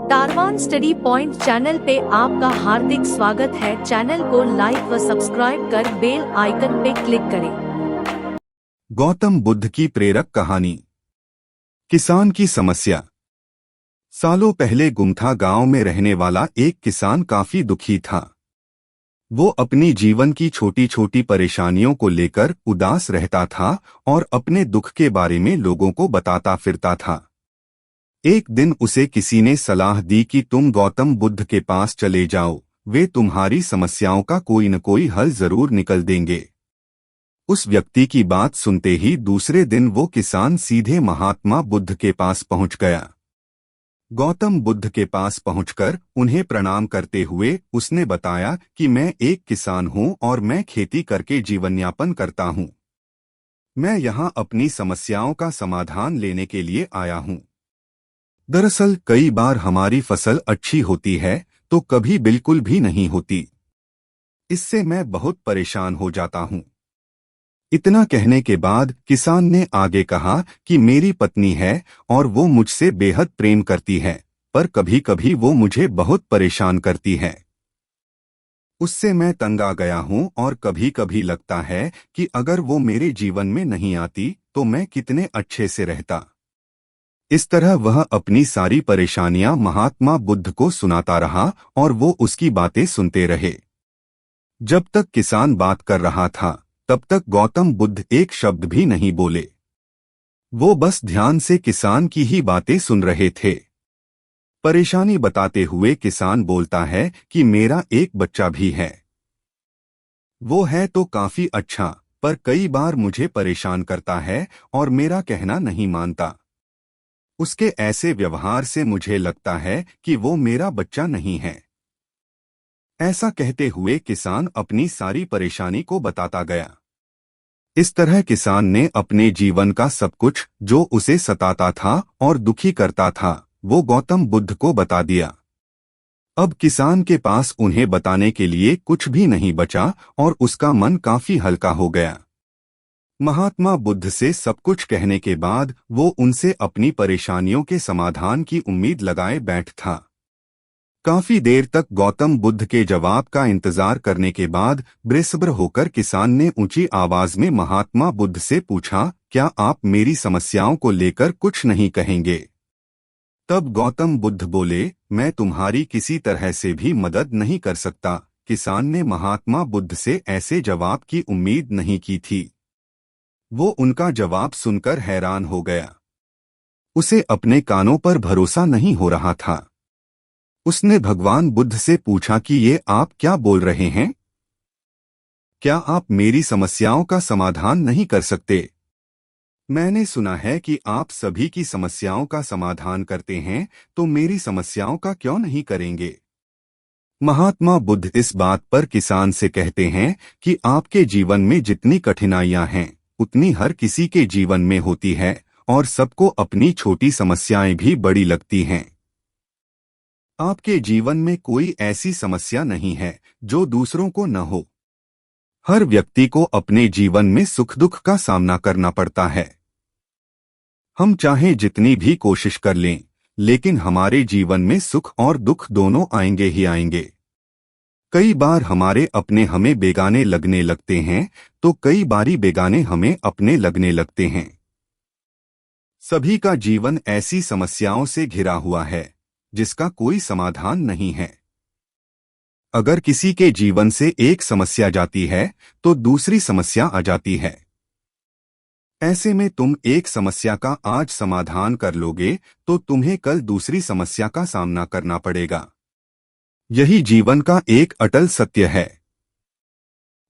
Karwan study point channel पे आपका हार्दिक स्वागत है। चैनल को लाइक व सब्सक्राइब कर बेल आइकन पे क्लिक करें। गौतम बुद्ध की प्रेरक कहानी। किसान की समस्या। सालों पहले गुमथा गांव में रहने वाला एक किसान काफी दुखी था। वो अपनी जीवन की छोटी छोटी परेशानियों को लेकर उदास रहता था और अपने दुख के बारे में लोगों को बताता फिरता था। एक दिन उसे किसी ने सलाह दी कि तुम गौतम बुद्ध के पास चले जाओ, वे तुम्हारी समस्याओं का कोई न कोई हल जरूर निकल देंगे। उस व्यक्ति की बात सुनते ही दूसरे दिन वो किसान सीधे महात्मा बुद्ध के पास पहुंच गया। गौतम बुद्ध के पास पहुंचकर उन्हें प्रणाम करते हुए उसने बताया कि मैं एक किसान हूं और मैं खेती करके जीवनयापन करता हूं। मैं यहां अपनी समस्याओं का समाधान लेने के लिए आया हूं। दरअसल कई बार हमारी फसल अच्छी होती है तो कभी बिल्कुल भी नहीं होती। इससे मैं बहुत परेशान हो जाता हूं। इतना कहने के बाद किसान ने आगे कहा कि मेरी पत्नी है और वो मुझसे बेहद प्रेम करती है, पर कभी कभी वो मुझे बहुत परेशान करती है। उससे मैं तंग आ गया हूं और कभी कभी लगता है कि अगर वो मेरे जीवन में नहीं आती तो मैं कितने अच्छे से रहता। इस तरह वह अपनी सारी परेशानियां महात्मा बुद्ध को सुनाता रहा और वो उसकी बातें सुनते रहे। जब तक किसान बात कर रहा था तब तक गौतम बुद्ध एक शब्द भी नहीं बोले। वो बस ध्यान से किसान की ही बातें सुन रहे थे। परेशानी बताते हुए किसान बोलता है कि मेरा एक बच्चा भी है। वो है तो काफी अच्छा, पर कई बार मुझे परेशान करता है और मेरा कहना नहीं मानता। उसके ऐसे व्यवहार से मुझे लगता है कि वो मेरा बच्चा नहीं है। ऐसा कहते हुए किसान अपनी सारी परेशानी को बताता गया। इस तरह किसान ने अपने जीवन का सब कुछ जो उसे सताता था और दुखी करता था वो गौतम बुद्ध को बता दिया। अब किसान के पास उन्हें बताने के लिए कुछ भी नहीं बचा और उसका मन काफी हल्का हो गया। महात्मा बुद्ध से सब कुछ कहने के बाद वो उनसे अपनी परेशानियों के समाधान की उम्मीद लगाए बैठ था। काफी देर तक गौतम बुद्ध के जवाब का इंतजार करने के बाद बेसब्र होकर किसान ने ऊंची आवाज में महात्मा बुद्ध से पूछा, क्या आप मेरी समस्याओं को लेकर कुछ नहीं कहेंगे? तब गौतम बुद्ध बोले, मैं तुम्हारी किसी तरह से भी मदद नहीं कर सकता। किसान ने महात्मा बुद्ध से ऐसे जवाब की उम्मीद नहीं की थी। वो उनका जवाब सुनकर हैरान हो गया। उसे अपने कानों पर भरोसा नहीं हो रहा था। उसने भगवान बुद्ध से पूछा कि ये आप क्या बोल रहे हैं? क्या आप मेरी समस्याओं का समाधान नहीं कर सकते? मैंने सुना है कि आप सभी की समस्याओं का समाधान करते हैं, तो मेरी समस्याओं का क्यों नहीं करेंगे? महात्मा बुद्ध इस बात पर किसान से कहते हैं कि आपके जीवन में जितनी कठिनाइयां हैं उतनी हर किसी के जीवन में होती है और सबको अपनी छोटी समस्याएं भी बड़ी लगती हैं। आपके जीवन में कोई ऐसी समस्या नहीं है जो दूसरों को न हो। हर व्यक्ति को अपने जीवन में सुख दुख का सामना करना पड़ता है। हम चाहे जितनी भी कोशिश कर लें, लेकिन हमारे जीवन में सुख और दुख दोनों आएंगे ही आएंगे। कई बार हमारे अपने हमें बेगाने लगने लगते हैं तो कई बारी बेगाने हमें अपने लगने लगते हैं। सभी का जीवन ऐसी समस्याओं से घिरा हुआ है जिसका कोई समाधान नहीं है। अगर किसी के जीवन से एक समस्या जाती है तो दूसरी समस्या आ जाती है। ऐसे में तुम एक समस्या का आज समाधान कर लोगे तो तुम्हें कल दूसरी समस्या का सामना करना पड़ेगा। यही जीवन का एक अटल सत्य है।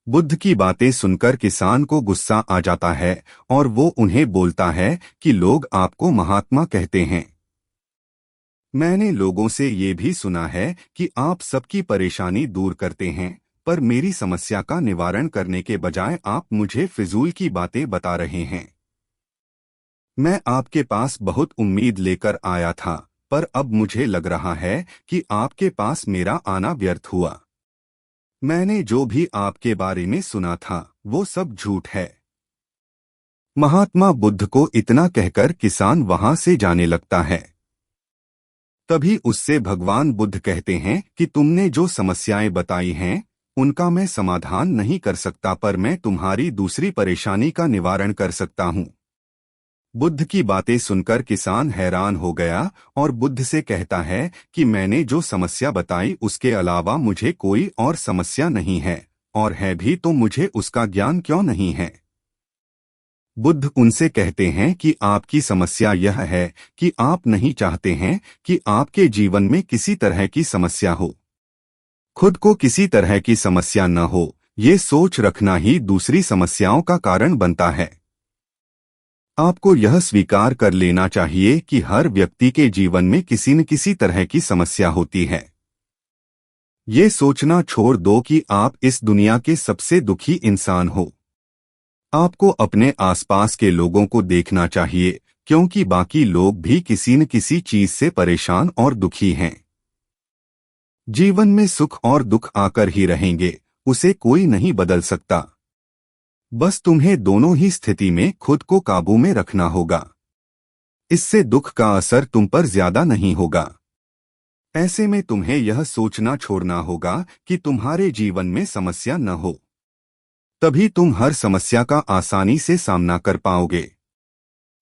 बुद्ध की बातें सुनकर किसान को गुस्सा आ जाता है और वो उन्हें बोलता है कि लोग आपको महात्मा कहते हैं। मैंने लोगों से ये भी सुना है कि आप सबकी परेशानी दूर करते हैं, पर मेरी समस्या का निवारण करने के बजाय आप मुझे फिजूल की बातें बता रहे हैं। मैं आपके पास बहुत उम्मीद लेकर आया था, पर अब मुझे लग रहा है कि आपके पास मेरा आना व्यर्थ हुआ। मैंने जो भी आपके बारे में सुना था वो सब झूठ है। महात्मा बुद्ध को इतना कहकर किसान वहां से जाने लगता है। तभी उससे भगवान बुद्ध कहते हैं कि तुमने जो समस्याएं बताई हैं उनका मैं समाधान नहीं कर सकता, पर मैं तुम्हारी दूसरी परेशानी का निवारण कर सकता हूँ। बुद्ध की बातें सुनकर किसान हैरान हो गया और बुद्ध से कहता है कि मैंने जो समस्या बताई उसके अलावा मुझे कोई और समस्या नहीं है, और है भी तो मुझे उसका ज्ञान क्यों नहीं है। बुद्ध उनसे कहते हैं कि आपकी समस्या यह है कि आप नहीं चाहते हैं कि आपके जीवन में किसी तरह की समस्या हो। खुद को किसी तरह की समस्या न हो, ये सोच रखना ही दूसरी समस्याओं का कारण बनता है। आपको यह स्वीकार कर लेना चाहिए कि हर व्यक्ति के जीवन में किसी न किसी तरह की समस्या होती है। ये सोचना छोड़ दो कि आप इस दुनिया के सबसे दुखी इंसान हो। आपको अपने आसपास के लोगों को देखना चाहिए, क्योंकि बाकी लोग भी किसी न किसी चीज से परेशान और दुखी हैं। जीवन में सुख और दुख आकर ही रहेंगे, उसे कोई नहीं बदल सकता। बस तुम्हें दोनों ही स्थिति में खुद को काबू में रखना होगा। इससे दुख का असर तुम पर ज्यादा नहीं होगा। ऐसे में तुम्हें यह सोचना छोड़ना होगा कि तुम्हारे जीवन में समस्या न हो, तभी तुम हर समस्या का आसानी से सामना कर पाओगे।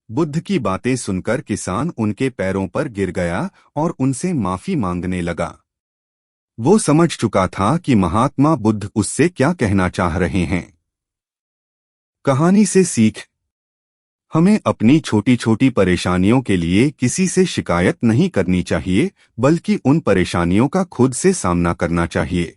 बुद्ध की बातें सुनकर किसान उनके पैरों पर गिर गया और उनसे माफी मांगने लगा। वो समझ चुका था कि महात्मा बुद्ध उससे क्या कहना चाह रहे हैं। कहानी से सीख: हमें अपनी छोटी छोटी परेशानियों के लिए किसी से शिकायत नहीं करनी चाहिए, बल्कि उन परेशानियों का खुद से सामना करना चाहिए।